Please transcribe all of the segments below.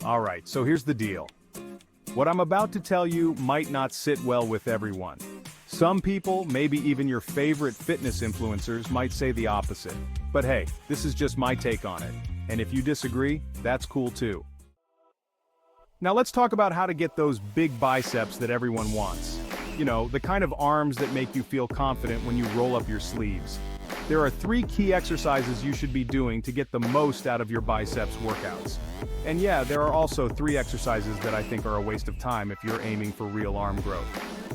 Alright, so here's the deal. What I'm about to tell you might not sit well with everyone. Some people, maybe even your favorite fitness influencers, might say the opposite. But hey, this is just my take on it. And if you disagree, that's cool too. Now let's talk about how to get those big biceps that everyone wants. You know, the kind of arms that make you feel confident when you roll up your sleeves. There are 3 key exercises you should be doing to get the most out of your biceps workouts. And yeah, there are also 3 exercises that I think are a waste of time if you're aiming for real arm growth.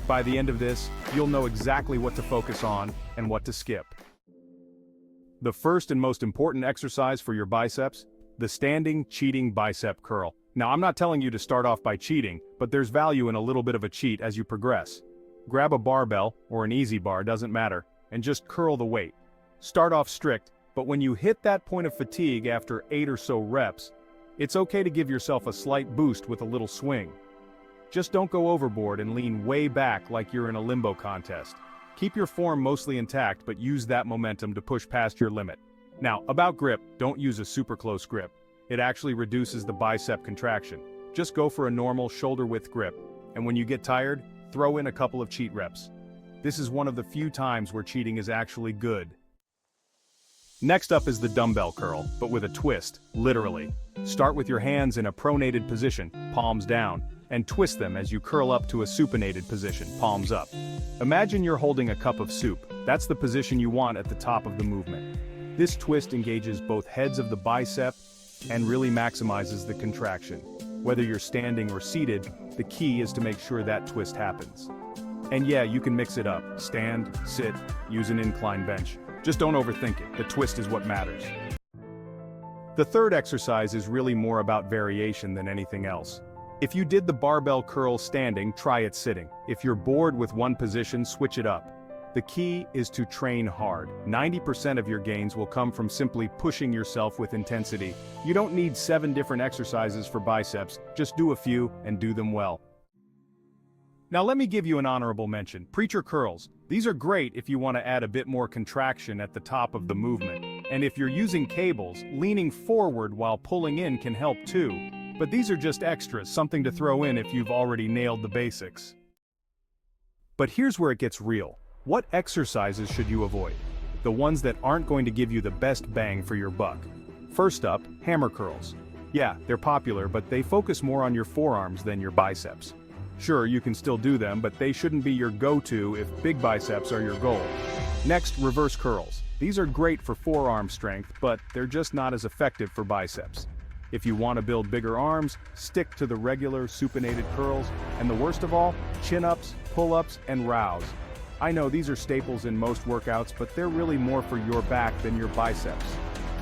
By the end of this, you'll know exactly what to focus on and what to skip. The first and most important exercise for your biceps, the standing cheating bicep curl. Now, I'm not telling you to start off by cheating, but there's value in a little bit of a cheat as you progress. Grab a barbell, or an easy bar, doesn't matter, and just curl the weight. Start off strict, but when you hit that point of fatigue after 8 or so reps, it's okay to give yourself a slight boost with a little swing. Just don't go overboard and lean way back like you're in a limbo contest. Keep your form mostly intact, but use that momentum to push past your limit. Now, about grip, don't use a super close grip. It actually reduces the bicep contraction. Just go for a normal shoulder-width grip, and when you get tired, throw in a couple of cheat reps. This is one of the few times where cheating is actually good. Next up is the dumbbell curl, but with a twist, literally. Start with your hands in a pronated position, palms down, and twist them as you curl up to a supinated position, palms up. Imagine you're holding a cup of soup. That's the position you want at the top of the movement. This twist engages both heads of the bicep and really maximizes the contraction. Whether you're standing or seated, the key is to make sure that twist happens. And yeah, you can mix it up. Stand, sit, use an incline bench. Just don't overthink it. The twist is what matters. The third exercise is really more about variation than anything else. If you did the barbell curl standing, try it sitting. If you're bored with one position, switch it up. The key is to train hard. 90% of your gains will come from simply pushing yourself with intensity. You don't need 7 different exercises for biceps, just do a few and do them well. Now let me give you an honorable mention. Preacher curls. These are great if you want to add a bit more contraction at the top of the movement. And if you're using cables, leaning forward while pulling in can help too. But these are just extras, something to throw in if you've already nailed the basics. But here's where it gets real. What exercises should you avoid? The ones that aren't going to give you the best bang for your buck. First up, hammer curls. Yeah, they're popular, but they focus more on your forearms than your biceps. Sure, you can still do them, but they shouldn't be your go-to if big biceps are your goal. Next, reverse curls. These are great for forearm strength, but they're just not as effective for biceps. If you want to build bigger arms, stick to the regular supinated curls, and the worst of all, chin-ups, pull-ups, and rows. I know these are staples in most workouts, but they're really more for your back than your biceps.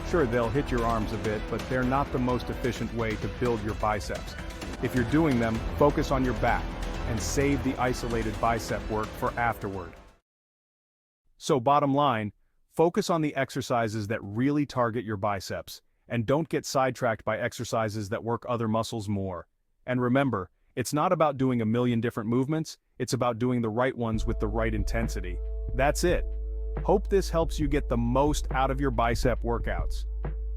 Sure, they'll hit your arms a bit, but they're not the most efficient way to build your biceps. If you're doing them, focus on your back, and save the isolated bicep work for afterward. So bottom line, focus on the exercises that really target your biceps, and don't get sidetracked by exercises that work other muscles more. And remember, it's not about doing a million different movements, it's about doing the right ones with the right intensity. That's it. Hope this helps you get the most out of your bicep workouts.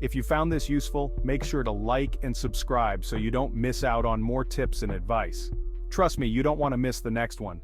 If you found this useful, make sure to like and subscribe so you don't miss out on more tips and advice. Trust me, you don't want to miss the next one.